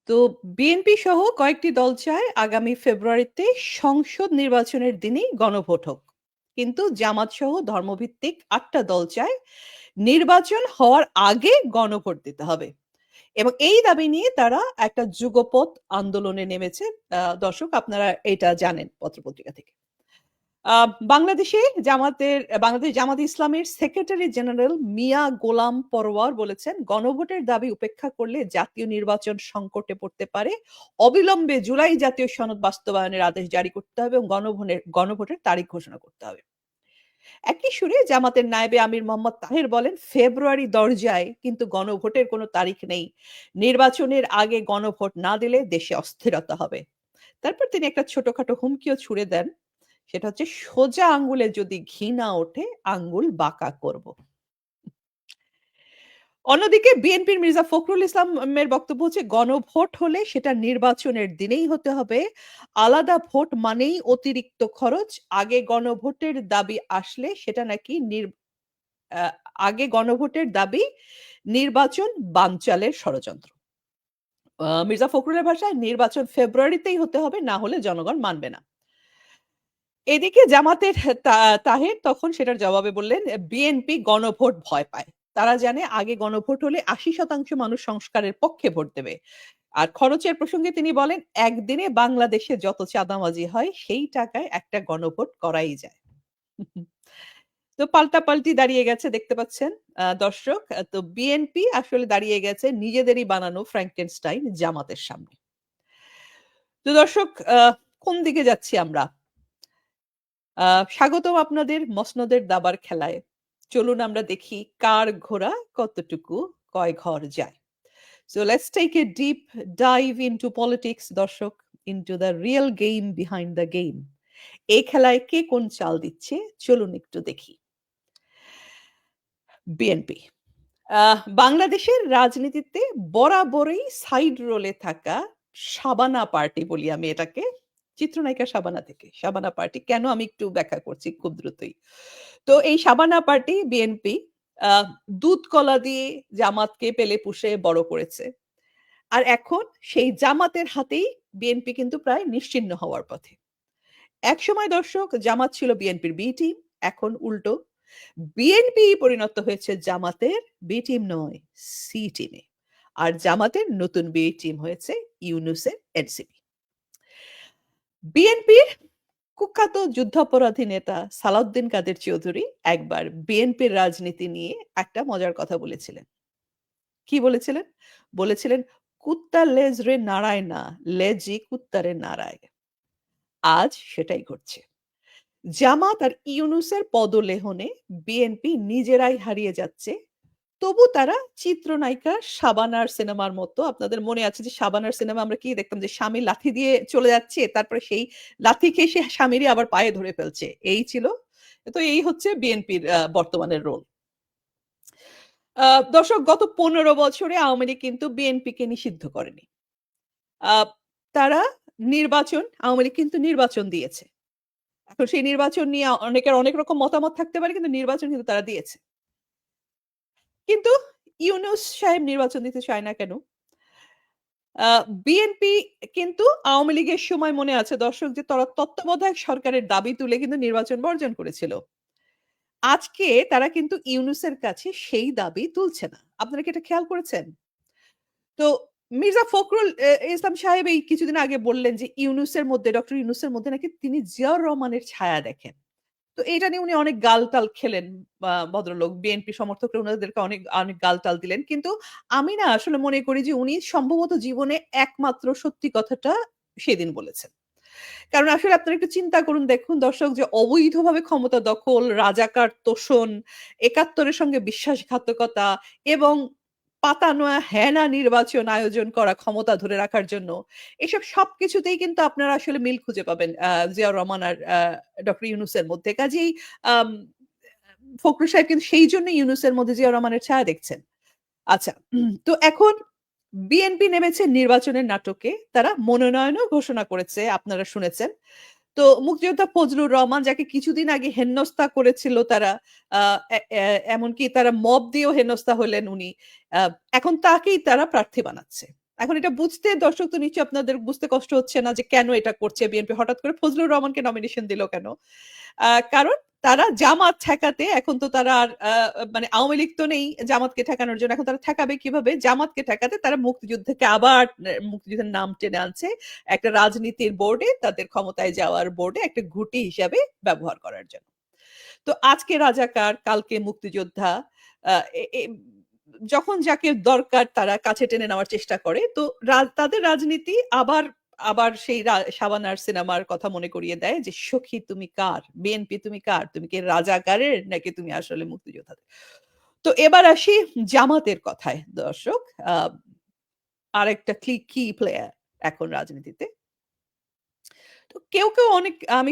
তো বিএনপি সহ কয়েকটি দল চায় আগামী ফেব্রুয়ারিতে সংসদ নির্বাচনের দিনেই গণভোট হোক। কিন্তু জামাত সহ ধর্মভিত্তিক ৮টা দল চায় নির্বাচন হওয়ার আগে গণভোট দিতে হবে। এবং এই দাবি নিয়ে তারা একটা যুগপৎ আন্দোলনে নেমেছে। দর্শক আপনারা এটা জানেন পত্রপত্রিকা থেকে। বাংলাদেশ জামাতে ইসলামের সেক্রেটারি জেনারেল মিয়া গোলাম পরওয়ার বলেছেন, গণভোটের দাবি উপেক্ষা করলে জাতীয় নির্বাচন সংকটে পড়তে পারে। অবিলম্বে জুলাই জাতীয় সনদ বাস্তবায়নের আদেশ জারি করতে হবে এবং গণভোটের তারিখ ঘোষণা করতে হবে। একই সুরে জামাতের নায়েবে আমির মোহাম্মদ তাহের বলেন, ফেব্রুয়ারি দরজায় কিন্তু গণভোটের কোনো তারিখ নেই। নির্বাচনের আগে গণভোট না দিলে দেশে অস্থিরতা হবে। তারপর তিনি একটা ছোটখাটো হুমকিও ছুড়ে দেন, সেটা হচ্ছে সোজা আঙ্গুলে যদি ঘি না ওঠে আঙ্গুল বাঁকা করব। অন্যদিকে বিএনপির মির্জা ফখরুল ইসলামের বক্তব্য হচ্ছে, গণভোট হলে সেটা নির্বাচনের দিনেই হতে হবে। আলাদা ভোট মানেই অতিরিক্ত খরচ। আগে গণভোটের দাবি আসলে সেটা নাকি আগে গণভোটের দাবি নির্বাচন বানচালের ষড়যন্ত্র। মির্জা ফখরুলের ভাষায় নির্বাচন ফেব্রুয়ারিতেই হতে হবে, না হলে জনগণ মানবে না। এদিকে জামাতের তাহের তখন সেটার জবাবে বললেন, বিএনপি গণভোট ভয় পায়। তারা জানে আগে গণভোট হলে ৮০% মানুষ সংস্কারের পক্ষে ভোট দেবে। আর খরচের প্রসঙ্গে তিনি বলেন, একদিনে বাংলাদেশে যত চাঁদাবাজি হয় সেই টাকায় একটা গণভোট করাই যায়। তো পাল্টাপাল্টি দাঁড়িয়ে গেছে দেখতে পাচ্ছেন দর্শক। তো বিএনপি আসলে দাঁড়িয়ে গেছে নিজেদেরই বানানো ফ্র্যাঙ্কেনস্টাইন জামাতের সামনে। তো দর্শক, কোন দিকে যাচ্ছি আমরা? স্বাগতম আপনাদের মসনদের দাবার খেলায়। চলুন আমরা দেখি কার ঘোড়া কতটুকু কয় ঘর যায়। So let's take a deep dive into politics, দর্শক, into the real game behind the game. এই খেলায় কে কোন চাল দিচ্ছে চলুন একটু দেখি। বিএনপি বাংলাদেশের রাজনীতিতে বরাবরই সাইড রোলে থাকা শাবানা পার্টি বলি আমি এটাকে। চিত্রনায়িকা শাবানা থেকে শাবানা পার্টি কেন আমি একটু ব্যাখ্যা করছি খুব দ্রুতই। তো এই শাবানা পার্টি বিএনপি দুধ কলা দিয়ে জামাতকে পেলে পুষে বড় করেছে। আর এখন সেই জামাতের হাতেই বিএনপি কিন্তু প্রায় নিশ্চিহ্ন হওয়ার পথে। একসময় দর্শক জামাত ছিল বিএনপির বি টিম, এখন উল্টো। বিএনপি পরিণত হয়েছে জামাতের বি টিম নয়, সি টিমে। আর জামাতের নতুন বি টিম হয়েছে ইউনূসের এনসিপি। বিএনপির কুখ্যাত যুদ্ধাপরাধী নেতা সালাউদ্দিন কাদের চৌধুরী একবার বিএনপির রাজনীতি নিয়ে একটা মজার কথা বলেছিলেন। কি বলেছিলেন? বলেছিলেন, কুত্তার লেজ রে নাড়ায় না, লেজই কুত্তারে নাড়ায়। আজ সেটাই ঘটছে। জামাত আর ইউনূসের পদলেহনে বিএনপি নিজেরাই হারিয়ে যাচ্ছে। তবু তারা চিত্রনায়িকা শাবানার সিনেমার মতো, আপনাদের মনে আছে যে শাবানার সিনেমা আমরা কি দেখতাম যে স্বামী লাথি দিয়ে চলে যাচ্ছে, তারপরে সেই লাথি খেয়ে সে স্বামীরই আবার পায়ে ধরে ফেলছে। এই ছিল। তো এই হচ্ছে বিএনপির বর্তমানের রোল। দর্শক, গত ১৫ বছরে আওয়ামী লীগ কিন্তু বিএনপিকে নিষিদ্ধ করেনি। আ তারা আওয়ামী লীগ কিন্তু নির্বাচন দিয়েছে। এখন সেই নির্বাচন নিয়ে অনেকের অনেক রকম মতামত থাকতে পারে, কিন্তু নির্বাচন কিন্তু তারা দিয়েছে। কিন্তু ইউনূস সাহেব নির্বাচন দিতে চায় না কেন? আ বিএনপি কিন্তু আওয়ামী লীগের সময় মনে আছে দর্শক যে তারা তত্ত্বাবধায়ক সরকারের দাবি তুলে কিন্তু নির্বাচন বর্জন করেছিল। আজকে তারা কিন্তু ইউনূসের কাছে সেই দাবি তুলছে না। আপনারা কি এটা খেয়াল করেছেন? তো মির্জা ফখরুল ইসলাম সাহেব এই কিছুদিন আগে বললেন যে ডক্টর ইউনূসের মধ্যে নাকি তিনি জিয়াউর রহমানের ছায়া দেখেন। তো এটা নিয়ে উনি অনেক গাল-টাল খেলেন। ভদ্রলোক বিএনপি সমর্থকরা উনাদেরকে অনেক, অনেক গাল-টাল দিলেন। কিন্তু আমি না আসলে মনে করি যে উনি সম্ভবত জীবনে একমাত্র সত্যি কথাটা সেদিন বলেছেন। কারণ আসলে আপনারা একটু চিন্তা করুন, দেখুন দর্শক, যে অবৈধভাবে ক্ষমতা দখল, রাজাকার তোষণ, ৭১ এর সঙ্গে বিশ্বাসঘাতকতা এবং পাতানোয়া হেনা নির্বাচন আয়োজন করা ক্ষমতা ধরে রাখার জন্য। এসব সবকিছুতেই কিন্তু আপনারা আসলে মিল খুঁজে পাবেন জিয়াউর রহমান আর ডক্টর ইউনূসের মধ্যে। কাজেই আম ফখরুল সাহেব কিন্তু সেইজন্যই ইউনূসের মধ্যে জিয়াউর রহমানের ছায়া দেখছেন। আচ্ছা, তো এখন বিএনপি নেমেছে নির্বাচনের নাটকে। তারা মনোনয়নও ঘোষণা করেছে, আপনারা শুনেছেন। তো মুক্তিযোদ্ধা ফজলুর রহমান, যাকে কিছুদিন আগে হেনস্থা করেছিল তারা, আ এ এ এমনকি তারা মব দিয়েও হেনস্থা হলেন উনি। আ এখন তাকেই তারা প্রার্থী বানাচ্ছে। এখন এটা বুঝতে দর্শক তো নিশ্চয়ই আপনাদের বুঝতে কষ্ট হচ্ছে না যে কেন এটা করছে বিএনপি হঠাৎ করে ফজলুর রহমানকে নমিনেশন দিল কেন? কারণ তারা জামাত ঠেকাতে এখন তো তারা আর মানে আওয়ামী লীগ তো নেই জামাতকে ঠেকানোর জন্য। এখন তারা ঠেকাবে কিভাবে? জামাতকে ঠেকাতে তারা মুক্তিযুদ্ধকে আবার মুক্তিযুদ্ধের নাম টেনে আনছে। একটা রাজনীতির বোর্ডে তাদের ক্ষমতায় যাওয়ার বোর্ডে একটা ঘুঁটি হিসাবে ব্যবহার করার জন্য। তো আজকে রাজাকার, কালকে মুক্তিযোদ্ধা আ এ এ যখন যাকে দরকার তারা কাছে টেনে নেওয়ার চেষ্টা করে। তো তাদের রাজনীতি আবার আবার সেই সাবানার সিনেমার কথা মনে করিয়ে দেয় যে, "সখী তুমি কার? বিএনপি তুমি কার? তুমি কি রাজাকারের নাকি তুমি আসলে মুক্তিযোদ্ধাদের?" তো এবার আসি জামাতের কথায় দর্শক। আ আরেকটা কি প্লেয়ার এখন রাজনীতিতে। তো কেউ অনেক আমি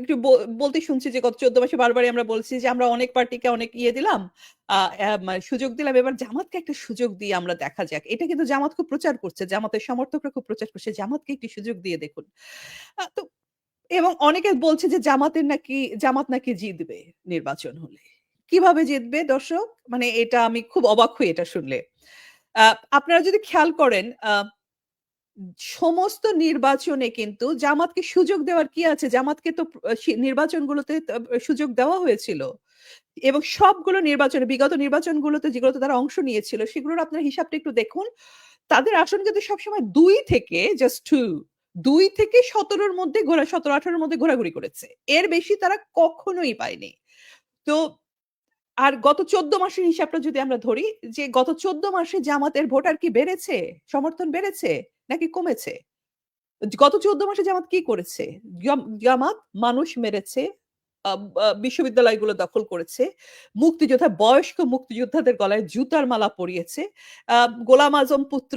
একটু বলতে শুনছি যে গত ১৪ মাসে বারবারই আমরা বলছি যে আমরা অনেক পার্টিকে অনেক দিলাম। আ মানে সুযোগ দিলাম। এবার জামাতকে একটা সুযোগ দিয়ে আমরা দেখা যাক। এটা কিন্তু জামাত খুব প্রচার করছে। জামাতের সমর্থকরা খুব প্রচার করছে। জামাতকে একটি সুযোগ দিয়ে দেখুন। তো এবং অনেকে বলছে যে জামাত নাকি জিতবে নির্বাচন হলে। কিভাবে জিতবে দর্শক? মানে এটা আমি খুব অবাক হই এটা শুনলে। আ আপনারা যদি খেয়াল করেন সমস্ত নির্বাচনে কিন্তু জামাতকে সুযোগ দেওয়ার কি আছে? জামাতকে তো নির্বাচনগুলোতে সুযোগ দেওয়া হয়েছিল। এবং সবগুলো নির্বাচনে বিগত নির্বাচনগুলোতে যেগুলোতে তারা অংশ নিয়েছিল সেগুলোর আপনার হিসাবটা একটু দেখুন। তাদের আসন কিন্তু সবসময় ২ থেকে জাস্ট ২ থেকে ১৭ র মধ্যে ১৭-১৮ র মধ্যে ঘোরাঘুরি করেছে। এর বেশি তারা কখনোই পায়নি। তো আর গত ১৪ মাসের হিসাবটা যদি আমরা ধরি যে গত ১৪ মাসে জামাতের ভোটার কি বেড়েছে? সমর্থন বেড়েছে নাকি কমেছে? গত ১৪ মাসে জামাত কি করেছে? জামাত মানুষ মেরেছে, আ আ বিশ্ববিদ্যালয়গুলো দখল করেছে। বয়স্ক মুক্তিযোদ্ধাদের গলায় জুতার মালা পরিয়েছে। আ গোলাম আজম পুত্র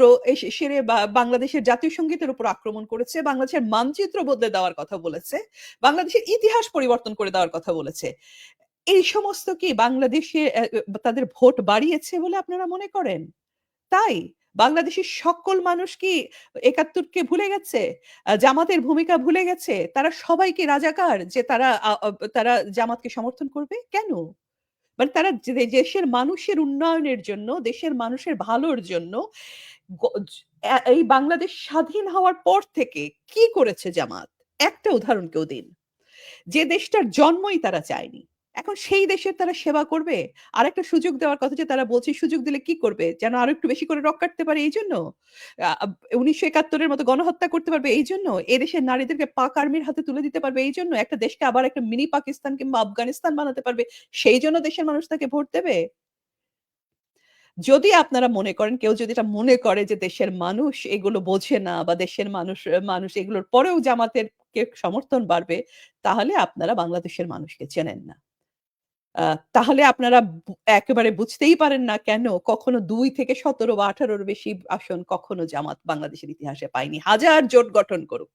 সেরে বাংলাদেশের জাতীয় সংগীতের উপর আক্রমণ করেছে। বাংলাদেশের মানচিত্র বদলে দেওয়ার কথা বলেছে। বাংলাদেশের ইতিহাস পরিবর্তন করে দেওয়ার কথা বলেছে। এই সমস্ত কি বাংলাদেশে তাদের ভোট বাড়িয়েছে বলে আপনারা মনে করেন? তাই? বাংলাদেশের সকল মানুষ কি ৭১ কে ভুলে গেছে? জামাতের ভূমিকা ভুলে গেছে? তারা সবাই কি রাজাকার যে তারা আ আ তারা জামাতকে সমর্থন করবে? কেন? মানে তারা দেশের মানুষের উন্নয়নের জন্য, দেশের মানুষের ভালোর জন্য গ জ এই বাংলাদেশ স্বাধীন হওয়ার পর থেকে কি করেছে জামাত? একটা উদাহরণ কেউ দিন। যে দেশটার জন্মই তারা চায়নি। এখন সেই দেশের তারা সেবা করবে? আরেকটা সুযোগ দেওয়ার কথা যে তারা বলছে সুযোগ দিলে কি করবে? যেন আরো একটু বেশি করে রগ কাটতে পারে এইজন্য? আ আব ১৯৭১ এর মতো গণহত্যা করতে পারবে এইজন্য? এদেশের নারীদেরকে পাক আর্মির হাতে তুলে দিতে পারবে এইজন্য? একটা দেশকে আবার একটা মিনি পাকিস্তান কিংবা আফগানিস্তান বানাতে পারবে সেইজন্য দেশের মানুষ তাকে ভোট দেবে? যদি আপনারা মনে করেন কেউ যদি এটা মনে করে যে দেশের মানুষ এগুলো বোঝে না বা দেশের মানুষ এগুলোর পরেও জামাতের সমর্থন বাড়বে, তাহলে আপনারা বাংলাদেশের মানুষকে চেনেন না। আ তাহলে আপনারা একেবারে বুঝতেই পারেন না কেন কখনো ২ থেকে ১৭ বা ১৮ র বেশি আসন কখনো জামাত বাংলাদেশের ইতিহাসে পায়নি। হাজার জোট গঠন করুক,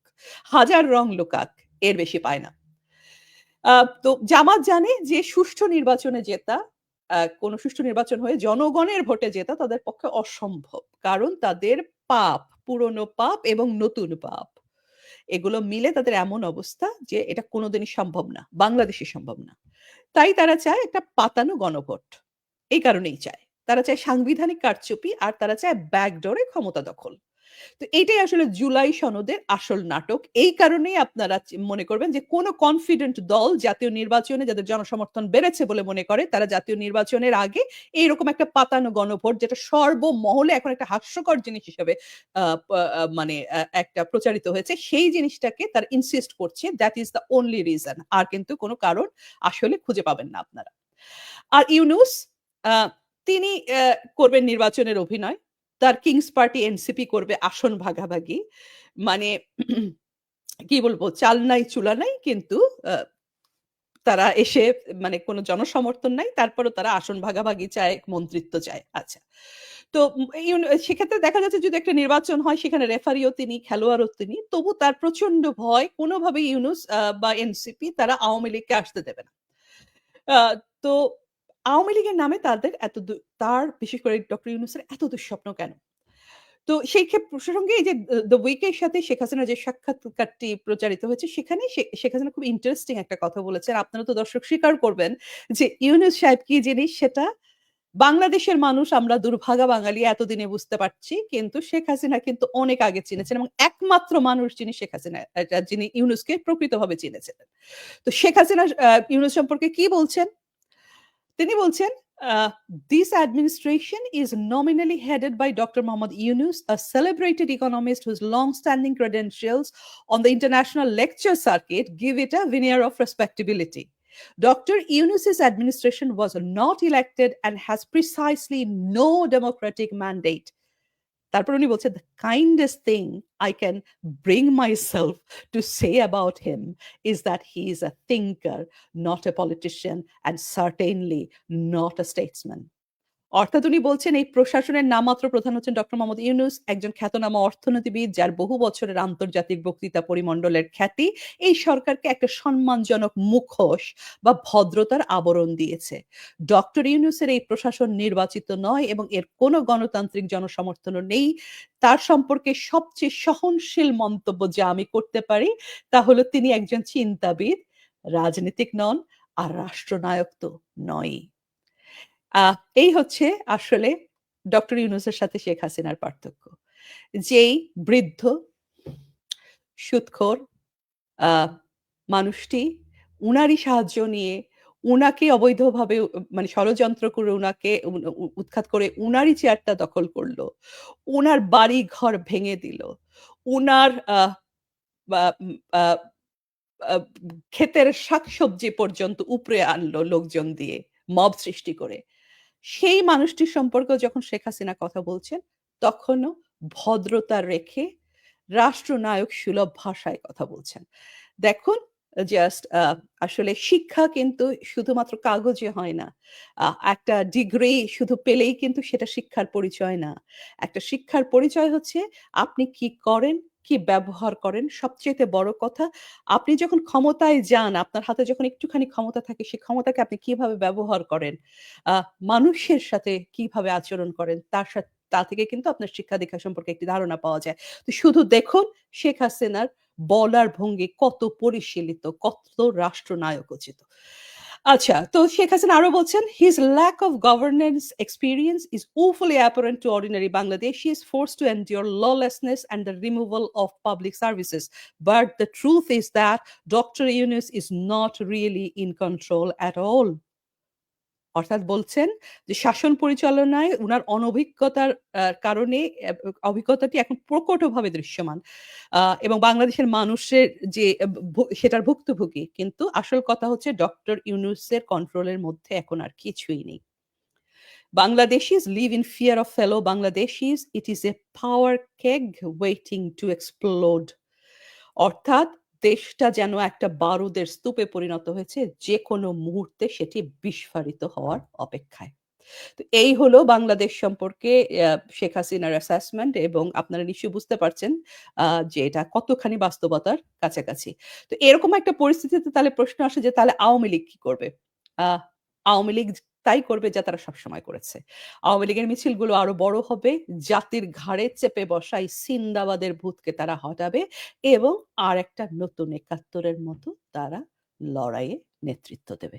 হাজার রং লুকাক, এর বেশি পায় না। আ তো জামাত জানে যে সুষ্ঠু নির্বাচনে জেতা, কোন সুষ্ঠু নির্বাচন হয়ে জনগণের ভোটে জেতা তাদের পক্ষে অসম্ভব। কারণ তাদের পাপ, পুরনো পাপ এবং নতুন পাপ। এগুলো মিলে তাদের এমন অবস্থা যে এটা কোনদিনই সম্ভব না। বাংলাদেশে সম্ভব না। তাই তারা চায় একটা পাতানো গণভোট। এই কারণেই চায়। তারা চায় সাংবিধানিক কারচুপি আর তারা চায় ব্যাকডোরে ক্ষমতা দখল। তো এইটাই আসলে জুলাই সনদের আসল নাটক। এই কারণেই আপনারা মনে করবেন যে কোন কনফিডেন্ট দল জাতীয় নির্বাচনে যাদের জনসমর্থন বেড়েছে বলে মনে করে তারা জাতীয় নির্বাচনের আগে এইরকম একটা পাতানো গণভোট যেটা সর্বমহলে এখন একটা হাস্যকর জিনিস হিসেবে আ পা আ মানে একটা প্রচারিত হয়েছে। সেই জিনিসটাকে তারা ইনসিস্ট করছে that is the only reason. আর কিন্তু কোন কারণ আসলে খুঁজে পাবেন না আপনারা। আর ইউনুস আ তিনি করবেন নির্বাচনের অভিনয়। তার কিংস পার্টি এনসিপি করবে আসন ভাগাভাগি। মানে কি বলবো? চাল নাই চুলা নাই কিন্তু আ তারা এসে মানে কোন জনসমর্থন নাই। তারপরেও তারা আসন ভাগাভাগি চায়, মন্ত্রিত্ব চায়। আচ্ছা। তো সেক্ষেত্রে দেখা যাচ্ছে যদি একটা নির্বাচন হয় সেখানে রেফারিও তিনি, খেলোয়াড়ও তিনি। তবু তার প্রচন্ড ভয় কোনভাবেই ইউনুস বা এনসিপি তারা আওয়ামী লীগকে আসতে দেবে না। আ তো আওয়ামী লীগের নামে তাদের এত তার বিশেষ করে ডক্টর ইউনূসের এত দুঃস্বপ্ন কেন? তো সেই প্রসঙ্গে এই যে দ্য উইক এর সাথে শেখ হাসিনার যে সাক্ষাৎকারটি প্রচারিত হয়েছে সেখানে শেখ হাসিনা খুব ইন্টারেস্টিং একটা কথা বলেছেন। আপনারা তো দর্শক স্বীকার করবেন যে ইউনূস সাহেব কি জিনিস সেটা? বাংলাদেশের মানুষ আমরা দুর্ভাগা বাঙালি এতদিনে বুঝতে পারছি। কিন্তু শেখ হাসিনা কিন্তু অনেক আগে চিনেছেন এবং একমাত্র মানুষ যিনি শেখ হাসিনা যিনি ইউনূসকে প্রকৃতভাবে চিনেছিলেন। তো শেখ হাসিনা ইউনূস সম্পর্কে কি বলছেন? তিনি বলছেন, আ "This administration is nominally headed by Dr. Mohammad Yunus, a celebrated economist whose long-standing credentials on the international lecture circuit give it a veneer of respectability. Dr. Yunus's administration was not elected and has precisely no democratic mandate." তারপর উনি বলছেন, "The kindest thing I can bring myself to say about him is that he is a thinker, not a politician, and certainly not a statesman." অর্থাৎ উনি বলছেন এই প্রশাসনের নামমাত্র প্রধান হচ্ছেন ডক্টর মোহাম্মদ ইউনুস, একজন খ্যাতনামা অর্থনীতিবিদ যার বহু বছরের আন্তর্জাতিক বক্তৃতা পরিমণ্ডলের খ্যাতি এই সরকারকে একটা সম্মানজনক মুখোশ বা ভদ্রতার আবরণ দিয়েছে। ডক্টর ইউনুসের এই প্রশাসন নির্বাচিত নয় এবং এর কোনো গণতান্ত্রিক জনসমর্থনও নেই। তার সম্পর্কে সবচেয়ে সহনশীল মন্তব্য যা আমি করতে পারি তা হলো তিনি একজন চিন্তাবিদ, রাজনীতিক নন, আর রাষ্ট্রনায়ক তো নয়ই। আ এই হচ্ছে আসলে ডক্টর ইউনূসের সাথে শেখ হাসিনার পার্থক্য। যেই বৃদ্ধ, সুদখোর আ মানুষটি উনারই সাহায্য নিয়ে উনাকে অবৈধভাবে মানে ষড়যন্ত্র করে উনাকে উৎখাত করে উনারই চেয়ারটা দখল করল। উনার বাড়ি-ঘর ভেঙে দিল। উনার বা আ আ ক্ষেতের শাকসবজি পর্যন্ত উপড়ে আনলো লোকজন দিয়ে, মব সৃষ্টি করে। সেই মানুষটির সম্পর্কেও যখন শেখ হাসিনা কথা বলছেন, তখনও ভদ্রতা রেখে রাষ্ট্রনায়ক সুলভ ভাষায় কথা বলছেন। দেখুন জাস্ট আসলে শিক্ষা কিন্তু শুধুমাত্র কাগজে হয় না। একটা ডিগ্রি শুধু পেলেই কিন্তু সেটা শিক্ষার পরিচয় না। একটা শিক্ষার পরিচয় হচ্ছে আপনি কি করেন, কি ব্যবহার করেন। সবচাইতে বড় কথা আপনি যখন ক্ষমতায় যান, আপনার হাতে যখন একটুখানি ক্ষমতা থাকে, সেই ক্ষমতাকে আপনি কিভাবে ব্যবহার করেন, আ মানুষের সাথে কিভাবে আচরণ করেন, তা থেকে কিন্তু আপনার শিক্ষা-দীক্ষা সম্পর্কে একটি ধারণা পাওয়া যায়। তো শুধু দেখুন শেখ হাসিনার বলার ভঙ্গি কত পরিশীলিত, কত রাষ্ট্রনায়কোচিত। আচ্ছা, তো শেখ হাসিনা আরো বলছেন, "His lack of governance experience is woefully apparent to ordinary Bangladeshis forced to endure lawlessness and the removal of public services. But the truth is that Dr. Yunus is not really in control at all." অর্থাৎ বলছেন যে শাসন পরিচালনায় উনার অনভিজ্ঞতার কারণে অভিজ্ঞতাটি এখন প্রকটভাবে দৃশ্যমান। এবং বাংলাদেশের মানুষের যে সেটার ভুক্তভোগী। কিন্তু আসল কথা হচ্ছে ডক্টর ইউনূসের কন্ট্রোলের মধ্যে এখন আর কিছুই নেই। Bangladeshis live in fear of fellow Bangladeshis. It is a power keg waiting to explode. অর্থাৎ দেশটা যেন একটা বারুদের স্তূপে পরিণত হয়েছে। যেকোনো মুহূর্তে সেটি বিস্ফারিত হওয়ার অপেক্ষায়। তো এই হলো বাংলাদেশ সম্পর্কে শেখ হাসিনার অ্যাসেসমেন্ট এবং আপনারা নিশ্চয়ই বুঝতে পারছেন যে এটা কতখানি বাস্তবতার কাছাকাছি। তো এরকম একটা পরিস্থিতিতে তাহলে প্রশ্ন আসে যে তাহলে আওয়ামী লীগ কি করবে? আ আওয়ামী লীগ তাই করবে যা তারা সবসময় করেছে। আওয়ামী লীগের মিছিলগুলো আরো বড় হবে। জাতির ঘাড়ে চেপে বসা এই সিন্দাবাদের ভূতকে তারা হটাবে এবং আরেকটা নতুন ৭১ এর মতো তারা লড়াইয়ে নেতৃত্ব দেবে।